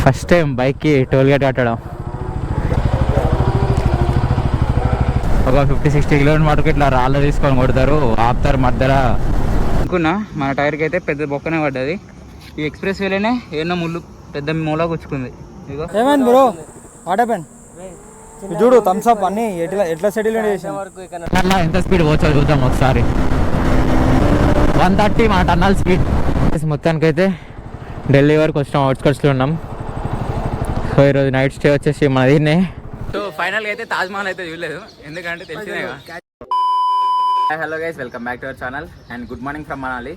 First time బైక్కి toll gate కట్టడం. ఒక 50-60 కిలోమీటర్ మటుకు ఇట్లా రాళ్ళు తీసుకొని కొడతారు, ఆపుతారు మధ్యలో. అనుకున్నా మన టైర్కి అయితే పెద్ద బొక్కనే పడ్డది. ఈ ఎక్స్ప్రెస్ వేలోనే ఏమో ముళ్ళు పెద్ద మూల గుచ్చుకుంది. ఏమైంది బ్రో? What happened? చూడు థమ్స్ అప్ అన్ని ఎట్లా సెటిల్ చేసాం. ఎంత స్పీడ్ పోవచ్చో చూద్దాం ఒకసారి. 130 మా టన్నల్ స్పీడ్. మొత్తానికైతే ఢిల్లీ వరకు వచ్చినాం, అవుట్స్కట్స్లో ఉన్నాం. సో ఈరోజు నైట్ స్టే వచ్చేసి మనదినే. సో ఫైనల్గా అయితే తాజ్మహల్ అయితే చూడలేదు, ఎందుకంటే తెలిసిందే. Hello guys, welcome back to our channel and good morning from Manali.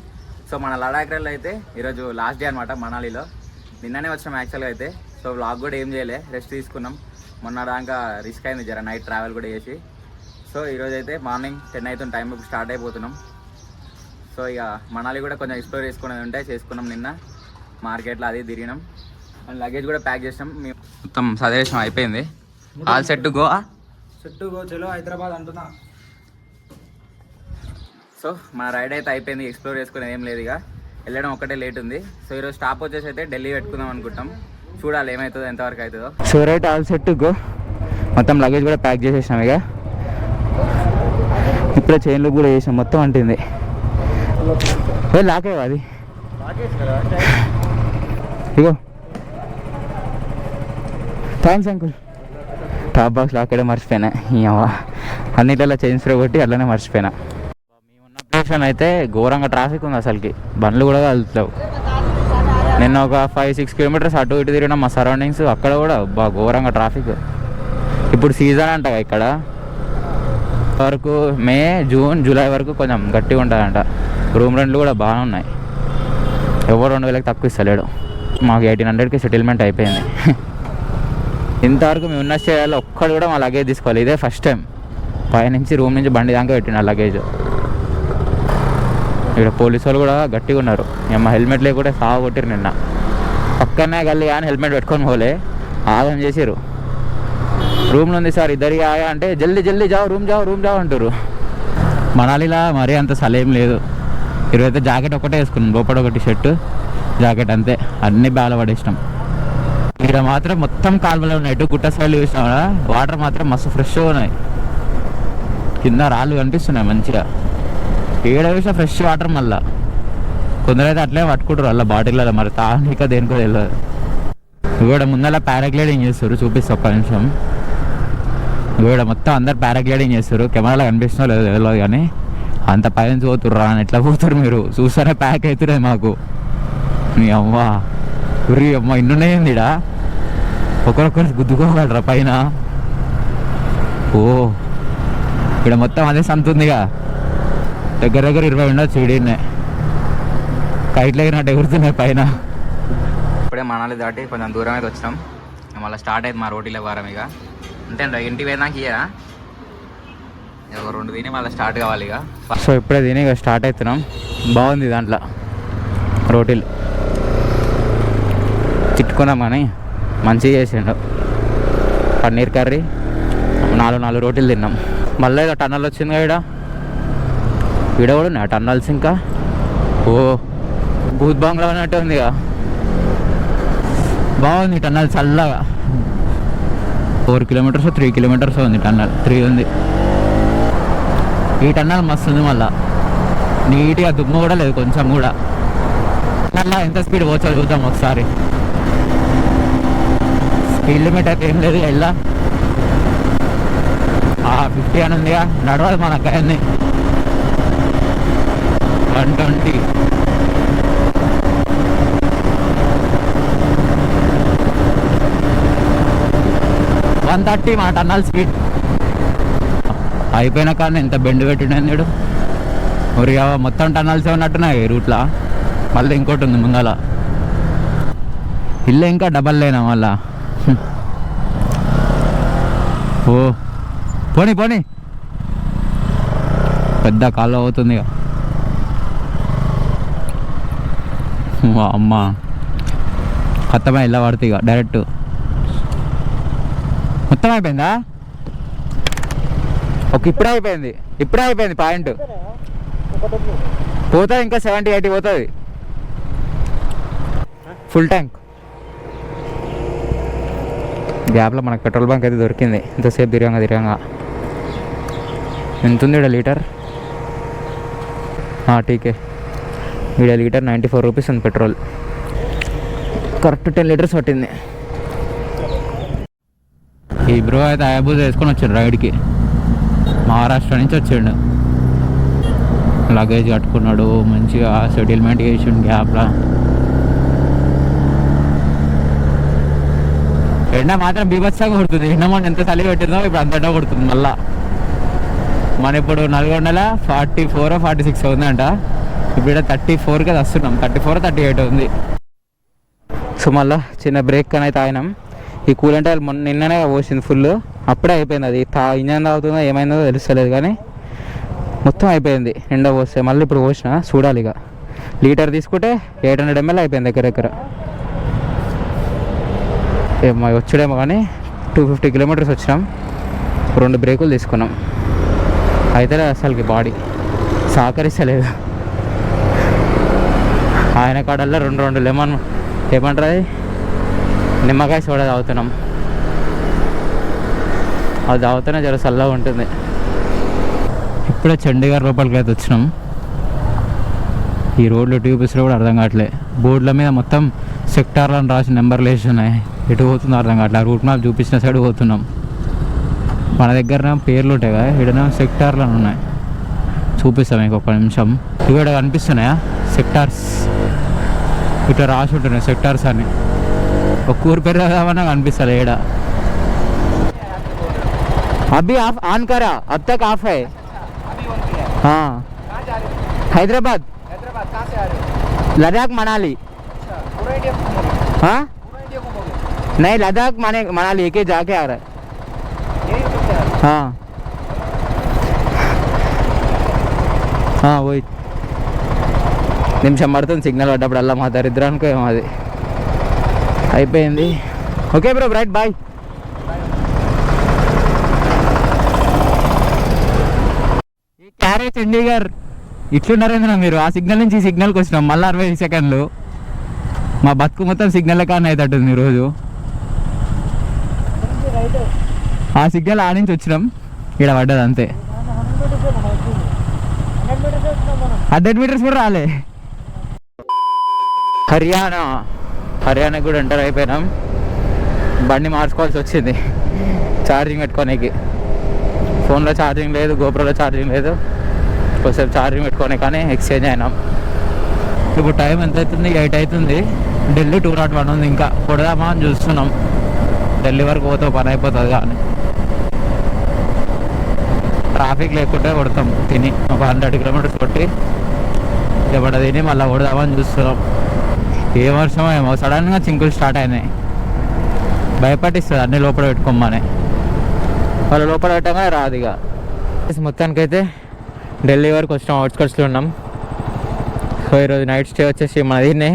So మన లడాక్ రైల్లో అయితే ఈరోజు లాస్ట్ డే అనమాట మనాలిలో. నిన్ననే వచ్చినాం యాక్చువల్గా అయితే. సో వ్లాగ్ కూడా ఏం చేయలే, రెస్ట్ తీసుకున్నాం. మొన్న దాకా రిస్క్ అయింది జర, నైట్ ట్రావెల్ కూడా చేసి. సో ఈరోజు అయితే మార్నింగ్ 10 అవుతుంది, టైం ఇప్పుడు స్టార్ట్ అయిపోతున్నాం. సో ఇక మనాలి కూడా కొంచెం ఎక్స్ప్లోర్ చేసుకునేది ఉంటే చేసుకున్నాం. నిన్న మార్కెట్లో అది తిరిగినాం అండ్ లగేజ్ కూడా ప్యాక్ చేసినాం. మేము మొత్తం సదేశం అయిపోయింది. All set to go. చలో హైదరాబాద్ అంటున్నా. సో మన రైడ్ అయితే అయిపోయింది, ఎక్స్ప్లోర్ చేసుకునేది ఏం లేదు, ఇక వెళ్ళడం ఒక్కటే లేట్ ఉంది. సో ఈరోజు స్టాప్ వచ్చేసి అయితే ఢిల్లీ పెట్టుకుందాం అనుకుంటాం. చూడాలి ఏమవుతుందో, ఎంతవరకు అవుతుందో. So right, all set to go. మొత్తం లగేజ్ కూడా ప్యాక్ చేసేసినాం. ఇక ఇప్పుడే చైన్లు కూడా చేసాం, మొత్తం అంటింది. లాకే అది ఇగో. Thanks uncle. టాప్ బాక్స్ లాక్కడే మర్చిపోయినా, అన్నిట్లలో చైన్స్ కొట్టి అట్లనే మర్చిపోయినా. మేమున్న ప్లేస్ అయితే ఘోరంగా ట్రాఫిక్ ఉంది, అసలుకి బండ్లు కూడా కలుగుతావు. నిన్న ఒక 5-6 కిలోమీటర్స్ అటు ఇటు తిరిగినాం మా సరౌండింగ్స్, అక్కడ కూడా బాగా ఘోరంగా ట్రాఫిక్. ఇప్పుడు సీజన్ అంట ఇక్కడ వరకు, మే, జూన్, జూలై వరకు కొంచెం గట్టిగా ఉంటుందంట. రూమ్ రెంట్లు కూడా బాగానే ఉన్నాయి, ఎవరు 2,000కి తక్కువ ఇస్తలేడు. మాకు 1,800కి సెటిల్మెంట్ అయిపోయింది. ఇంతవరకు మేము ఉన్న స్టేలో ఒక్కడు కూడా మా లగేజ్ తీసుకోవాలి. ఇదే ఫస్ట్ టైం. పైనుంచి రూమ్ నుంచి బండి దాకా పెట్టిన లగేజ్. ఇక్కడ పోలీసు వాళ్ళు కూడా గట్టిగా ఉన్నారు. మా హెల్మెట్ లేకుండా సాగు కొట్టిరు నిన్న. పక్కనే గల్లి కానీ హెల్మెట్ పెట్టుకొని పోలే, ఆగం చేసిరు. రూమ్లో ఉంది సార్ ఇద్దరికి ఆగా అంటే జల్దీ జల్దీ జావు రూమ్ జావు అంటారు. మనాలిలా మరీ అంత సలేం లేదు. ఈరోజైతే జాకెట్ ఒకటే వేసుకున్నాం, లోపల ఒకటి షర్టు జాకెట్ అంతే. అన్ని బ్యాల పడేసినాం. ఇక్కడ మాత్రం మొత్తం కాలువలు ఉన్నాయి. ఇటు గుట్ట సైడ్ చూసినా కూడా వాటర్ మాత్రం మస్తు ఫ్రెష్గా ఉన్నాయి. కింద రాళ్ళు కనిపిస్తున్నాయి మంచిగా. ఏడ చూసినా ఫ్రెష్ వాటర్. మళ్ళీ కొందరైతే అట్లే పట్టుకుంటారు అలా బాటిల్లో, మరి తాగనిక దేనికో తెలియదు. ఇక్కడ ముందర పారాగ్లైడింగ్ చేస్తారు, చూపిస్తా ఒక్క నిమిషం. ఇక్కడ మొత్తం అందరు పారాగ్లైడింగ్ చేస్తారు. కెమెరాలో కనిపిస్తున్నా లేదు తెలియదు కానీ అంత పైన పోతుర్రా అని ఎట్లా పోతారు మీరు? చూస్తేనే ప్యాక్ అవుతున్నాయి మాకు. నీ అమ్మా ఉరి అమ్మ ఇన్నున్నాయింది ఇడా, ఒకరొకరు గుద్దుకోగలరా పైన. ఓ ఇక్కడ మొత్తం అదే సంతుందిగా, దగ్గర 20 ఉండొచ్చు. ఇడీనే కైట్లు ఎగిరినట్టు ఎగురుతున్నాయి పైన. ఇప్పుడే మనాలి దాటి కొంచెం దూరం అయితే వచ్చినాం. మళ్ళీ స్టార్ట్ అయింది మా రోటీల వారం. ఇక అంటే ఇంటికి పోయినాక ఇయ్యరా ఒక 2 తిని మళ్ళీ స్టార్ట్ కావాలి ఇక. సో ఇప్పుడే తిని ఇక స్టార్ట్ అవుతున్నాం. బాగుంది దాంట్లో రోటీలు, చిట్టుకున్నాం కానీ మంచిగా చేసిండు. పన్నీర్ కర్రీ 4 రోటీలు తిన్నాం. మళ్ళీ ఇక టన్నల్ వచ్చింది కదా, ఈడ కూడా ఉన్నాయి టన్నల్స్. ఇంకా ఓ భూత్ బంగ్లా ఉన్నట్టు ఉంది ఇక. బాగుంది టన్నల్ చల్లగా. 4 కిలోమీటర్స్ 3 కిలోమీటర్స్ ఉంది టన్నల్. 3 ఉంది. ఈ టన్నల్ మస్తు ఉంది. మళ్ళీ నీట్గా దుమ్ము కూడా లేదు కొంచెం కూడా. మళ్ళీ ఎంత స్పీడ్ పోవచ్చో చూద్దాం ఒకసారి. స్పీడ్ లిమిట్ అయితే ఏం లేదు, వెళ్ళా 50 అని ఉందిగా, నడవాలి మన అక్కడిని 120. మా టన్నల్ స్పీడ్ అయిపోయిన కానీ ఎంత బెండ్ పెట్టినాడు. మరి మొత్తం టన్నల్సే ఉన్నట్టున్నాయి రూట్లో. మళ్ళీ ఇంకోటి ఉంది ముందల, ఇల్లు ఇంకా డబల్ లేనా మళ్ళా. ఓ పోనీ పెద్ద కాలువ అవుతుంది ఇక. అమ్మ ఖత్తమే ఇలా పడుతుంది ఇక డైరెక్ట్. మొత్తం అయిపోయిందా? ఇప్పుడే అయిపోయింది పాయింట్. పోతుంది ఇంకా 70-80 పోతుంది ఫుల్ ట్యాంక్. గ్యాప్లో మనకు పెట్రోల్ బంక్ అయితే దొరికింది. ఇంతసేపు తిరగంగా ఎంత ఉంది ఇక్కడ లీటర్? టీకే ఇక్కడ లీటర్ 94 రూపీస్ ఉంది పెట్రోల్. కరెక్ట్ 10 లీటర్స్ పట్టింది. ఈ బ్రో అయితే అయాబూజ్ వేసుకొని వచ్చాడు రైడ్కి. మహారాష్ట్ర నుంచి వచ్చాడు. లగేజ్ కట్టుకున్నాడు, మంచిగా సెటిల్మెంట్ చేసిండు గ్యాప్లో. ఎండ మాత్రం బీభత్సంగా కొడుతుంది. ఎండ మనం ఎంత చలి పెట్టిందో ఇప్పుడు అంతటా కొడుతుంది మళ్ళా. మన ఇప్పుడు నల్గొండలో 44 or 46 అవుందంట. ఇప్పుడు 34కి వస్తున్నాం. 34 or 38 ఉంది. సో మళ్ళీ చిన్న బ్రేక్ అని అయితే ఆగినాం. ఈ కూలెంట్ ఆయిల్ నిన్ననే పోసింది ఫుల్. అప్పుడే అయిపోయింది. అది ఇంజన్ తాగుతుందో ఏమైందో తెలుస్తలేదు కానీ మొత్తం అయిపోయింది. నిండా పోస్తే మళ్ళీ ఇప్పుడు పోసిన చూడాలి. ఇక లీటర్ తీసుకుంటే 800 ml అయిపోయింది దగ్గర. ఏమో వచ్చాడేమో కానీ 250 kilometers వచ్చినాం. 2 బ్రేకులు తీసుకున్నాం. అయితే అసలుకి బాడీ సహకరిస్తలేదు. ఆయన కాడల్లో 2 లెమన్ ఏమంటారు అది నిమ్మకాయ సోడా తాగుతున్నాం. అది తాగుతూనే జర చల్లగా ఉంటుంది. ఇప్పుడే చండీగఢ్ లోపలికి అయితే వచ్చినాం. ఈ రోడ్లు ట్యూబ్స్లో కూడా అర్థం కావట్లే. బోర్డుల మీద మొత్తం సెక్టార్లను రాసి నెంబర్లు వేసి ఉన్నాయి. ఎటు పోతుందో అర్థం కావట్లేదు. రూట్ మ్యాప్ చూపించిన సైడ్ పోతున్నాం. మన దగ్గర పేర్లు ఉంటాయి కదా, ఇక్కడ సెక్టార్లను ఉన్నాయి. చూపిస్తాం మీకు ఒక నిమిషం. ఇక్కడ కనిపిస్తున్నాయా సెక్టార్స్? ఇట్లా రాసి ఉంటున్నాయి సెక్టార్స్ అని. ఒక ఊరు పేరు రాదామన్నా కనిపిస్తుంది ఏడ. అభి ఆఫ్ ఆన్ కరా, అబ్ తక్ ఆఫ్ హై. हैदराबाद लद्दाख मनाली. हाँ नहीं लद्दाख मनाली एक ही जाके आ रहा है. हाँ हाँ वही నిమిషం పడుతుంది సిగ్నల్ పడ్డప్పుడల్లా. మా దరిద్రానికి ఏమో అది అయిపోయింది. Okay bro right bye. క్యారే చండీగఢ్ ఇట్లున్నారేంద్ర మీరు? ఆ సిగ్నల్ నుంచి ఈ సిగ్నల్కి వచ్చినాం మళ్ళీ 60 సెకండ్లు. మా బతుకు మొత్తం సిగ్నల్ కానీ అవుతుంది ఈరోజు. ఆ సిగ్నల్ ఆ నుంచి వచ్చినాం, ఇక్కడ పడ్డది అంతే. 100 meters కూడా రాలే. హర్యానా కూడా ఎంటర్ అయిపోయినాం. బండి మార్చుకోవాల్సి వచ్చింది ఛార్జింగ్ పెట్టుకోనికి. ఫోన్లో ఛార్జింగ్ లేదు, గోప్రోలో ఛార్జింగ్ లేదు. కొద్దిసేపు ఛార్జింగ్ పెట్టుకొని కానీ ఎక్స్చేంజ్ అయినాం. ఇప్పుడు టైం ఎంత అవుతుంది? 8 అవుతుంది. ఢిల్లీ 201 ఉంది. ఇంకా కొడదామా అని చూస్తున్నాం. ఢిల్లీ వరకు పోతే పని అయిపోతుంది కానీ ట్రాఫిక్ లేకుంటే కొడతాం తిని. ఒక 100 kilometers కొట్టి ఎప్పుడు తిని మళ్ళీ కొడదామని చూస్తున్నాం. ఏ వర్షమో ఏమో సడన్గా చింకులు స్టార్ట్ అయినాయి. భయపట్టిస్తుంది అన్ని లోపల పెట్టుకోమని. వాళ్ళు లోపల పెట్టగా రాదు. ఇక మొత్తానికైతే ఢిల్లీ వరకు వచ్చినాం. అవుట్స్కట్స్లో ఉన్నాం. సో ఈరోజు నైట్ స్టే వచ్చేసి మన దీన్నే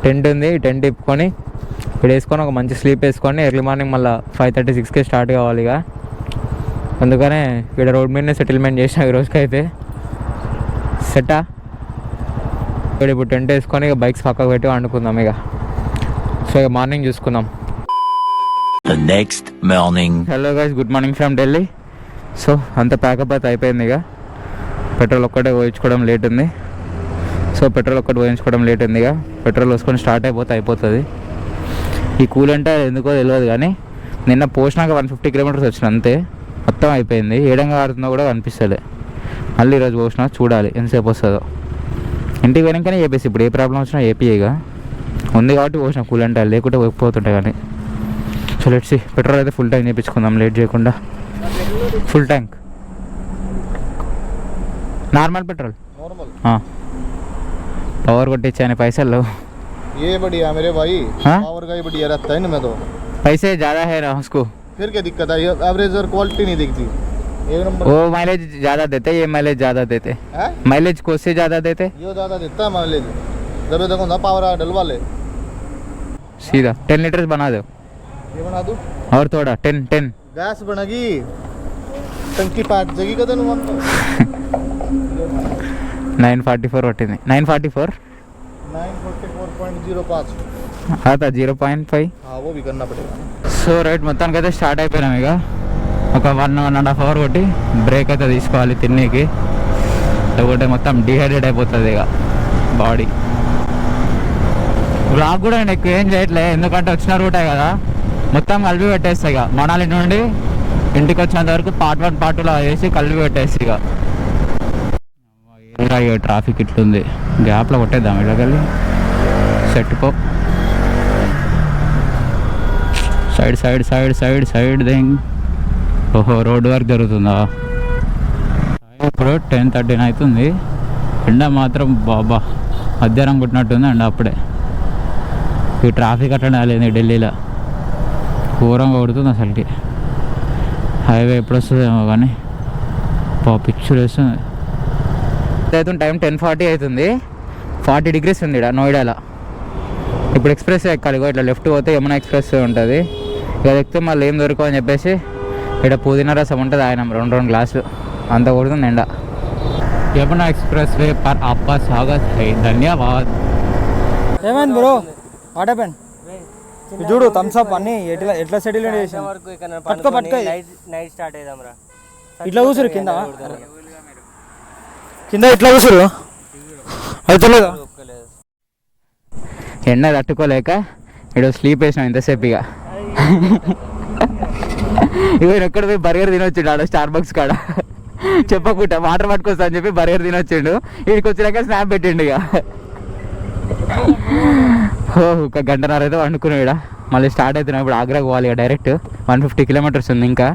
టెంట్ ఉంది. టెంట్ ఇప్పుకొని ఇక్కడ వేసుకొని ఒక మంచి స్లీప్ వేసుకొని ఎర్లీ మార్నింగ్ మళ్ళీ 5:36కి స్టార్ట్ కావాలి. ఇక అందుకనే ఇక్కడ రోడ్ మీదనే సెటిల్మెంట్ చేసిన ఈరోజుకైతే. సెట్టా ఇక్కడ ఇప్పుడు టెంట్ వేసుకొని ఇక బైక్స్ పక్కకు పెట్టి వండుకుందాం. ఇక సో ఇక మార్నింగ్ చూసుకుందాం. The next morning. Hello guys, good morning from Delhi. So అంత ప్యాకప్ అయితే అయిపోయింది. ఇక పెట్రోల్ ఒక్కటే పోయించుకోవడం లేట్ ఉంది. సో పెట్రోల్ ఒక్కటి పోయించుకోవడం లేట్ ఉంది. ఇక పెట్రోల్ వేసుకొని స్టార్ట్ అయిపోతుంది. ఈ కూలెంట్ ఎందుకో తెలియదు కానీ నిన్న పోసినాక 150 kilometers వచ్చిన అంతే. మొత్తం అయిపోయింది. ఏడంగా ఆడుతుందో కూడా కనిపిస్తుంది. మళ్ళీ ఈరోజు పోసినా చూడాలి ఎంతసేపు వస్తుందో. ఇంటికి వెనకనే ఏపీసీ. ఇప్పుడు ఏ ప్రాబ్లం వచ్చినా ఏపీగా ఉంది కాబట్టి పోసిన కూలెంట్ లేకుంటే పోతుంటాయి కానీ. So let's see. పెట్రోల్ అయితే ఫుల్ ట్యాంక్ చేయించుకుందాం లేట్ చేయకుండా. Full tank normal petrol power కొట్టించాను పైసలు. ये बढ़िया मेरे भाई. हाँ? पावर का ही बढ़िया रहता है इनमें तो. पैसे ज़्यादा है ना उसको. फिर क्या दिक्कत है? ये एवरेज और क्वालिटी नहीं दिखती. एक नंबर. वो माइलेज ज़्यादा देते, ये माइलेज ज़्यादा देते. है माइलेज को से ज़्यादा देते. ये ज़्यादा देता है माइलेज. जब देखो ना पावर डलवा ले. सीधा 10 लीटर बना दो. ये बना दूँ और थोड़ा 10. गैस बनेगी. टंकी पाट जाएगी कदम 944 पट्टिंది. 944 944.05. आता 0.5. हाँ वो भी करना पड़ेगा. సో సో రైట్ మొత్తానికి అయితే స్టార్ట్ అయిపోయినాం. ఇక ఒక 1.5 అవర్ కొట్టి బ్రేక్ అయితే తీసుకోవాలి తిన్నీకి, లేకపోతే మొత్తం డిహైడ్రేట్ అయిపోతుంది ఇక బాడీ. బ్లాగ్ కూడా నేను ఎక్కువ ఏం చేయట్లే, ఎందుకంటే వచ్చిన రూటే కదా, మొత్తం కలిపి పెట్టేస్తాయి. ఇక మనాలి నుండి ఇంటికి వచ్చినంత వరకు పార్ట్ 1 పార్ట్ 2 వేసి కలిపి పెట్టేసి ఇక ట్రాఫిక్ ఇట్లుంది. గ్యాప్లో కొట్టేద్దాం ఇళ్ళకెళ్ళి సెట్ పో. Side side side side side దింగ్. ఓహో రోడ్ వర్క్ జరుగుతుందా? ఇప్పుడు 10:13 అవుతుంది. ఎండ మాత్రం బాబా మధ్యాహ్నం కొట్టినట్టుంది ఎండ అప్పుడే. ఈ ట్రాఫిక్ అట్లనే లేదు ఢిల్లీలో, ఘోరంగా కొడుతుంది అసలుకి. హైవే ఎప్పుడు వస్తుందేమో కానీ పిక్చర్ వేస్తుంది. అవుతుంది టైం 10:40 అవుతుంది. 40 degrees ఉంది ఇక్కడ నోయిడాలో. ఇప్పుడు ఎక్స్ప్రెస్ ఎక్కాలి, ఇట్లా లెఫ్ట్ పోతే యమునా ఎక్స్ప్రెస్ ఉంటుంది. ఇక ఎక్కితే మళ్ళీ ఏం దొరకవు అని చెప్పేసి ఇక్కడ పుదీనా రసం ఉంటుంది, ఆయన 2 గ్లాసులు అంత కొడుతుంది ఎండ. యమునా ఎక్స్ప్రెస్ వే పర్ అప్పా స్వాగత్ హై, ధన్యవాద్. ఏమైంది బ్రో? What happen? చూడు థమ్స్ అప్ అన్ని ఎట్లా సెటిల్ చేసి పట్టుకో పట్టుకో. నైట్ స్టార్ట్ అయిదాం రా. ఇట్లా కూసురు కింద ఇట్లా కూసురు అవుతలేదా? ఎండ తట్టుకోలేక ఇక్కడ స్లీప్ వేసినాం ఇంతసేపు. ఇక ఎక్కడ పోయి బర్గర్ తినొచ్చిండు ఆడ స్టార్ బక్స్ కాడ, చెప్పకుండా వాటర్ పట్టుకొస్తా అని చెప్పి బర్గర్ తినొచ్చిండు. ఇక్కడికి వచ్చినాక స్నాప్ పెట్టిండు. ఇక ఒక 1.5 అయితే వండుకున్నాం. ఇక్కడ మళ్ళీ స్టార్ట్ అవుతున్నాం. ఇప్పుడు ఆగ్రా పోవాలి ఇక డైరెక్ట్. 150 kilometers ఉంది ఇంకా.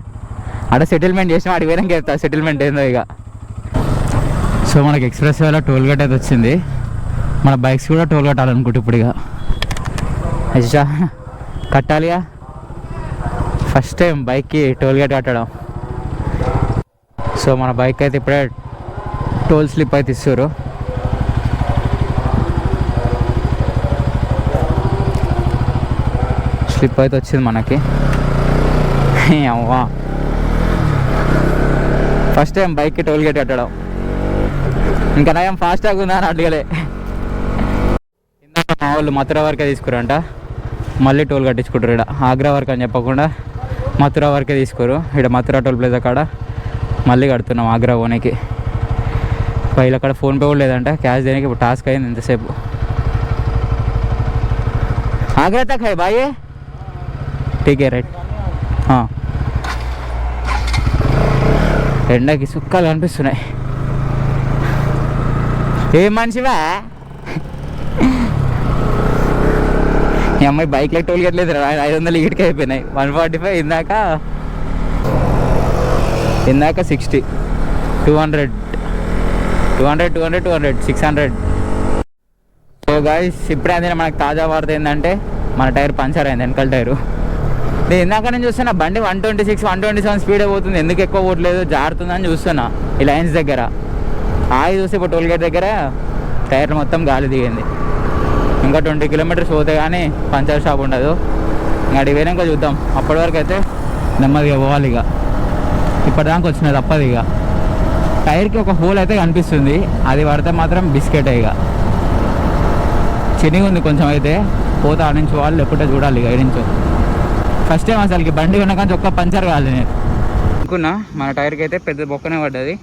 ఆడ సెటిల్మెంట్ చేసినాం, అడిగి వేరే చెప్తా సెటిల్మెంట్ ఏందో ఇక. సో మనకి ఎక్స్ప్రెస్ వేలో టోల్ గేట్ అయితే వచ్చింది. మన బైక్స్ కూడా టోల్ కట్టాలనుకుంటే ఇప్పుడు ఇక ఎక్స్ట్రా కట్టాలిగా. ఫస్ట్ టైం బైక్కి టోల్ గేట్ కట్టడం. సో మన బైక్ అయితే ఇప్పుడే టోల్ స్లిప్ అయితే ఇస్తారు. స్లిప్ అయితే వచ్చింది మనకి. అవ్వా ఫస్ట్ టైం బైక్కి టోల్ గేట్ కట్టడం. ఇంకా నయం ఫాస్టాగ్ ఉందా అని అడగలే. ఇందాక మా వాళ్ళు మథురా వరకే తీసుకురంట, మళ్ళీ టోల్ కట్టించుకుంటారు. ఇక్కడ ఆగ్రా వరకు అని చెప్పకుండా మథురా వరకే తీసుకోరు. ఇక్కడ మథురా టోల్ ప్లేస్ అక్కడ మళ్ళీ కడుతున్నాం ఆగ్రా పోనీకి. వీళ్ళ అక్కడ ఫోన్పే కూడా లేదంట, క్యాష్ దేనికి ఇప్పుడు టాస్క్ అయింది ఇంతసేపు. ఆగ్రా తక్ హై బాయ్, ఠీక్ హై రైట్. ఎండకి సుక్కలు కనిపిస్తున్నాయి. ఏం మనిషివా ఈ అమ్మాయి బైక్లో టోల్ గేట్ లేదు, 500 ఇటుకే అయిపోయినాయి. 145 ఇందాక 60, 200 600. సో గాయ్స్ ఇప్పుడే అందిన మనకు తాజా వార్త ఏంటంటే మన టైర్ పంచర్ అయింది, వెనకాల టైరు. నేను ఇందాక నేను చూస్తున్నా బండి 126 127 స్పీడ్ పోతుంది, ఎందుకు ఎక్కువ పోవట్లేదు జారుతుందని చూస్తున్నా ఈ లైన్స్ దగ్గర. ఆగి చూస్తే ఇప్పుడు టోల్ గేట్ దగ్గర టైర్ మొత్తం గాలి దిగింది. ఇంకా 20 kilometers పోతే కానీ పంచర్ షాప్ ఉండదు. ఇంకా అడిగి పోయినాక చూద్దాం. అప్పటి వరకు అయితే నెమ్మదిగా పోవాలి. ఇక ఇప్పటిదాకా వచ్చినది తప్పదు. ఇక టైర్కి ఒక హోల్ అయితే కనిపిస్తుంది, అది పడితే మాత్రం బిస్కెట్. ఇక చిన్నగా ఉంది కొంచెం, అయితే పోతే ఆడించుకోవాలి, లేకపోతే చూడాలి ఇక ఏడించు. ఫస్ట్ టైం అసలుకి బండి ఉన్న కానీ ఒక్క పంచర్ కావాలి. నేను అనుకున్నా మన టైర్కి అయితే పెద్ద బొక్కనే పడ్డది.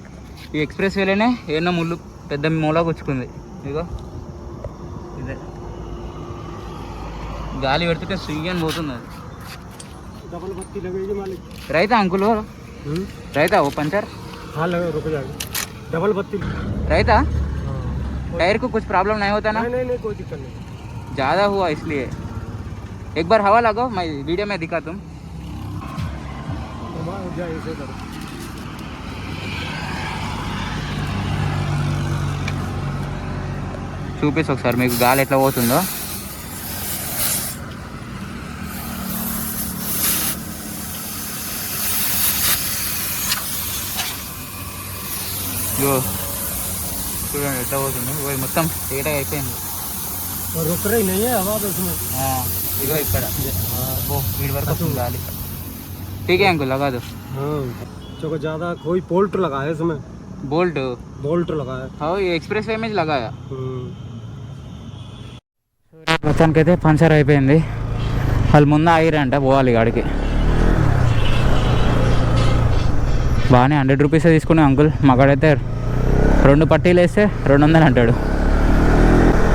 ఈ ఎక్స్ప్రెస్ వేలోనే ఏమో ముళ్ళు పెద్ద మూల గుచ్చుకుంది. ఇదిగో ఇదే గాలి పెడుతుంటే సుయ్యని పోతుంది అది. రైతా అంకుల్ రైతా ఓ పంచర్ डबल बत्ती रहता टायर को कुछ प्रॉब्लम नहीं होता ना? नहीं कोई दिक्कत नहीं. ज़्यादा हुआ इसलिए एक बार हवा लगाओ, मैं वीडियो में दिखा तुम. చూపిస్తా ఒకసారి మీకు గాలి ఎట్లా పోతుందో. చూడండి ఎట్లా పోతుందో, మొత్తం తేటగా అయిపోయింది. रुक रही नहीं है हवा इसमें. ఇగో ఇక్కడ వీడి వరకు వస్తుంది గాలి. ठीक है अंकुल लगा दो. जो ज़्यादा कोई बोल्ट लगा है इसमें. बोल्ट लगा है. हाँ ये एक्सप्रेस वे में लगाया. మొత్తానికైతే పంచర్ అయిపోయింది. వాళ్ళు ముందు ఆగిరంట పోవాలి గాడికి. బాగానే 100 రూపీసే తీసుకునే అంకుల్. మాకాడైతే 2 పట్టీలు వేస్తే 200 అంటాడు.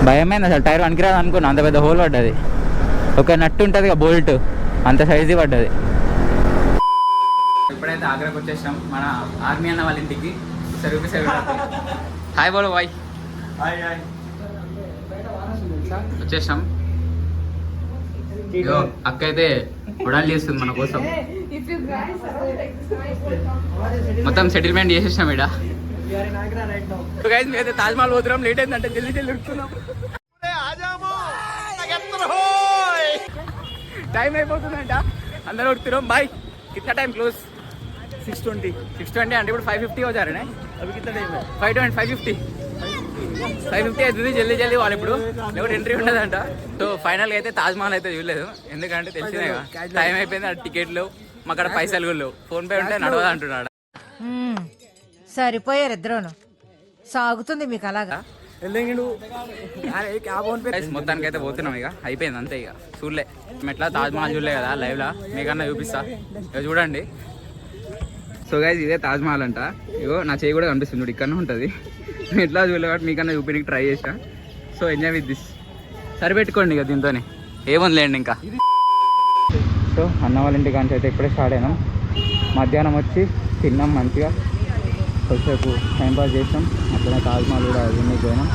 భయమైంది అసలు, టైర్ వనికిరాదు అనుకున్నా, అంత పెద్ద హోల్ పడ్డది. ఒక నట్టు ఉంటుంది కదా బోల్ట్, అంత సైజు పడ్డది. ఇప్పుడైతే ఆగ్రాకి వచ్చేసాం మన ఆర్మీ అన్న వాళ్ళ ఇంటికి. సర్వీస్ హాయ్ బోలో బాయ్. వచ్చేసాం. అక్క అయితే ఉడాలు చేస్తుంది మన కోసం. మొత్తం సెటిల్మెంట్ చేసేసాం ఇక్కడ. అయితే తాజ్మహల్ పోతున్నాం, లేట్ అయిందంటే జల్దీ జల్దీ ఉడుకున్నాం. టైం అయిపోతుందంట, అందరూ ఉడుకుతున్నాం. బాయ్ కిतना టైం క్లోజ్? 6:20 అంటే ఇప్పుడు 5:50 हो जा रहे हैं. अभी कितना टाइम है? 5:50 అవుతుంది. జల్దీ జల్దీ వాళ్ళు ఇప్పుడు ఎవరు ఎంట్రీ ఉండదంట. సో ఫైనల్గా అయితే తాజ్మహల్ అయితే చూడలేదు, ఎందుకంటే తెలిసినాయి కదా టైం అయిపోయింది. ఆ టికెట్లు మా అక్కడ పైసలు కూడా లేవు, ఫోన్ పే ఉంటే నడవదు అంటున్నాడు. సరిపోయారు ఇద్దరును, సాగుతుంది మీకు అలాగా. మొత్తానికి అయితే పోతున్నాం, ఇక అయిపోయింది అంతే. ఇక చూడలే మేము ఎట్లా తాజ్మహల్ చూడలే కదా లైవ్ లా, మీకన్నా చూపిస్తా. ఇక చూడండి. సో గైస్ ఇదే తాజ్మహల్ అంట. ఇగో నా చేయి కూడా కనిపిస్తుంది చూడు, ఇక్కడనే ఉంటుంది. నేను ఎట్లా చూడలే కాబట్టి మీకన్నా చూపించడానికి ట్రై చేసా. So enjoy with this. సరిపెట్టుకోండి ఇక దీంతోనే, ఏముందిలేండి ఇంకా. సో అన్న వాళ్ళ ఇంటి కాంచి అయితే ఇప్పుడే స్టార్ట్ అయినాం. మధ్యాహ్నం వచ్చి తిన్నాం మంచిగా, కొద్దిసేపు టైంపాస్ చేసాం. అట్లనే తాజ్మహల్ కూడా విన్నీకి పోయినాం.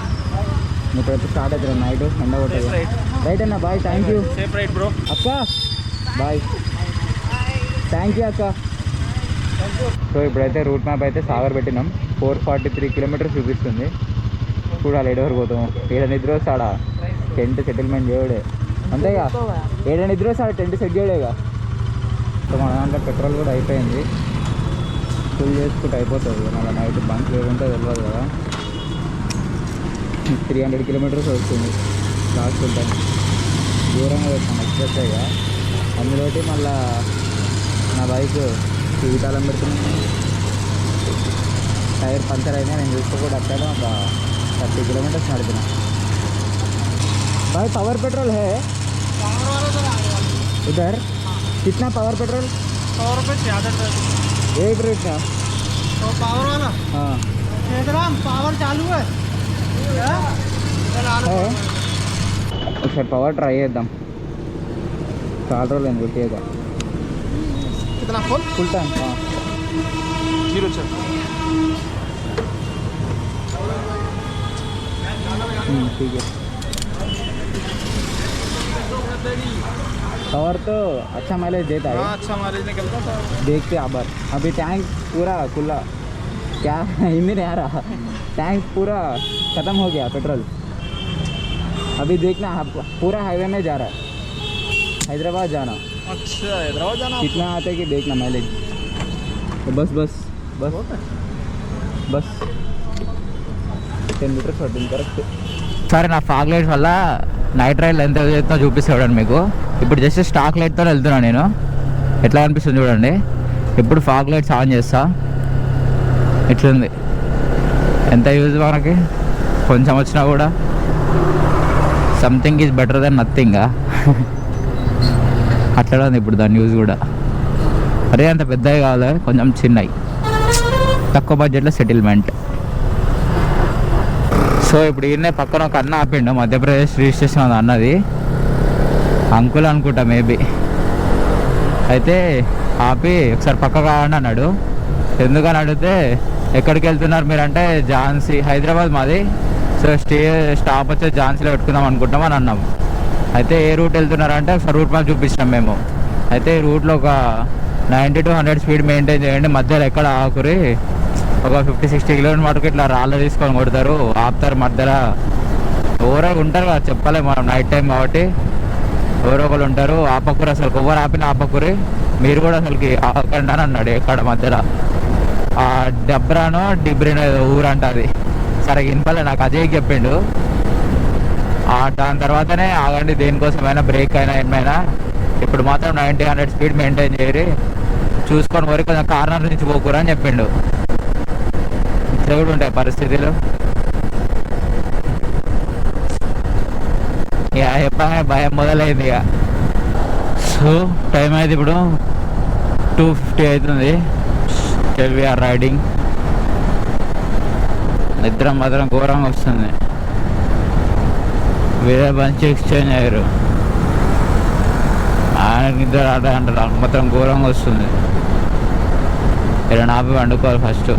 ఇప్పుడైతే స్టార్ట్ అవుతుంది నైట్, ఎండ కొట్టదు. రైట్ అన్న, బాయ్. థ్యాంక్ యూ అక్క, బాయ్. థ్యాంక్ యూ అక్క. సో ఇప్పుడైతే రూట్ మ్యాప్ అయితే సాగర్ పెట్టినాం. 443 కిలోమీటర్స్ చూపిస్తుంది. చూడాలి ఏడవరకు పోతాము. ఏడ నిద్ర వస్తే ఆడ టెంట్ సెటిల్మెంట్ చేయడే, అంతేగా. ఏడ నిద్ర వస్తే ఆడ టెంట్ సెట్ చేయడేగా. సో మన దాంట్లో పెట్రోల్ కూడా అయిపోయింది, ఫుల్ చేసుకుంటే అయిపోతుంది. మళ్ళీ నైట్ బంక్ లేకుంటే తెలియదు కదా. 300 కిలోమీటర్స్ వస్తుంది లాస్ట్ ఉంటాను. దూరంగా పెట్టాను ఎక్స్ప్రెస్ అయ్యా. అందులోటి మళ్ళీ నా బైక్ జీవితాలం పెడుతున్నాను. టైర్ పంచర్ అయినా నేను చూసుకోకుండా అక్కడ ఒక 30 కిలోमीटर्स నడుపుతున్నా. भाई पावर पेट्रोल है इधर? कितना पावर पेट्रोल? 100 रुपये ज़्यादा एक रेट का तो पावर वाला। हाँ पावर चालू है ఒకసారి పవర్ ట్రై చేద్దాం. చాలా రోజులు అయింది కొట్టేగా. कितना फुल? ఫుల్ టైం 0 चल। ठीक है. पावर तो अच्छा माइलेज देता है. अच्छा माइलेज निकलता था। देखते आबर. अभी टैंक पूरा खुला, क्या हिंदी नहीं आ रहा, टैंक पूरा ख़त्म हो गया पेट्रोल. अभी देखना पूरा हाईवे में जा रहा है, हैदराबाद जाना. अच्छा हैदराबाद जाना. कितना आते कि देखना माइलेज. तो बस बस बस बस 10 లీటర్స్ పట్టింది కరెక్ట్. సరే నా ఫాగ్ లైట్స్ వల్ల నైట్ రైడ్ ఎంత చేస్తున్నా చూపిస్తాడు మీకు. ఇప్పుడు జస్ట్ స్టాక్ లైట్తో వెళ్తున్నాను నేను. ఎట్లా అనిపిస్తుంది చూడండి. ఇప్పుడు ఫాగ్ లైట్స్ ఆన్ చేస్తా, ఎట్లుంది, ఎంత యూజ్ మనకి. కొంచెం వచ్చినా కూడా something is better than nothing. అట్లా ఉంది ఇప్పుడు దాని యూజ్ కూడా. అరే అంత పెద్దవి కావాలి, కొంచెం చిన్నవి, తక్కువ బడ్జెట్లో సెటిల్మెంట్. సో ఇప్పుడు ఈయనే పక్కన ఒక అన్న ఆపిండు, మధ్యప్రదేశ్ రిజిస్ట్రేషన్ అది అన్నది, అంకుల్ అనుకుంటా మేబీ. అయితే ఆపి ఒకసారి పక్క కావండి అన్నాడు. ఎందుకని అడిగితే ఎక్కడికి వెళ్తున్నారు మీరు అంటే, ఝాన్సీ, హైదరాబాద్ మాది, సో స్టాప్ వచ్చి ఝాన్సీలో పెట్టుకుందాం అనుకుంటాం అని అన్నాం. అయితే ఏ రూట్ వెళ్తున్నారంటే ఒకసారి రూట్ మ్యాప్ చూపించినాం మేము. అయితే ఈ రూట్లో ఒక 90 to 100 స్పీడ్ మెయింటైన్ చేయండి, మధ్యలో ఎక్కడ ఆకురి, ఒక 50-60 కిలోమీటర్ ఇట్లా రాళ్ళు తీసుకొని కొడతారు, ఆపుతారు మధ్యలో. ఎవరో ఉంటారు కదా, చెప్పలే మనం నైట్ టైం కాబట్టి ఎవరో ఒకరు ఉంటారు. ఆపకూరు, అసలు ఎవరు ఆపిన ఆపకూరి, మీరు కూడా అసలుకి ఆపకండి అని అన్నాడు. ఎక్కడ మధ్యలో ఆ డబ్రానో డిబ్రినో ఏదో ఊరంట అది, సరే ఇన్పలే నాకు అజయ్ చెప్పిండు. దాని తర్వాతనే ఆగండి, దేనికోసమైనా బ్రేక్ అయినా ఏమైనా, ఇప్పుడు మాత్రం 90-100 స్పీడ్ మెయింటైన్ చేయరి, చూసుకొని వరకు కొంచెం కార్నర్ నుంచి పోకూరు అని చెప్పిండు. ఇట్లా కూడా ఉంటాయి పరిస్థితులు. ఇక చెప్పగానే భయం మొదలైంది. ఇక సో టైం అయితే ఇప్పుడు 2:50 అవుతుంది. Still we are riding. నిద్ర మాత్రం ఘోరంగా వస్తుంది. వేరే బంచి ఎక్స్చేంజ్ అయ్యారు. ఆయన నిద్ర అంటారు మొత్తం ఘోరంగా వస్తుంది. ఇలా నాపి వండుకోవాలి ఫస్ట్.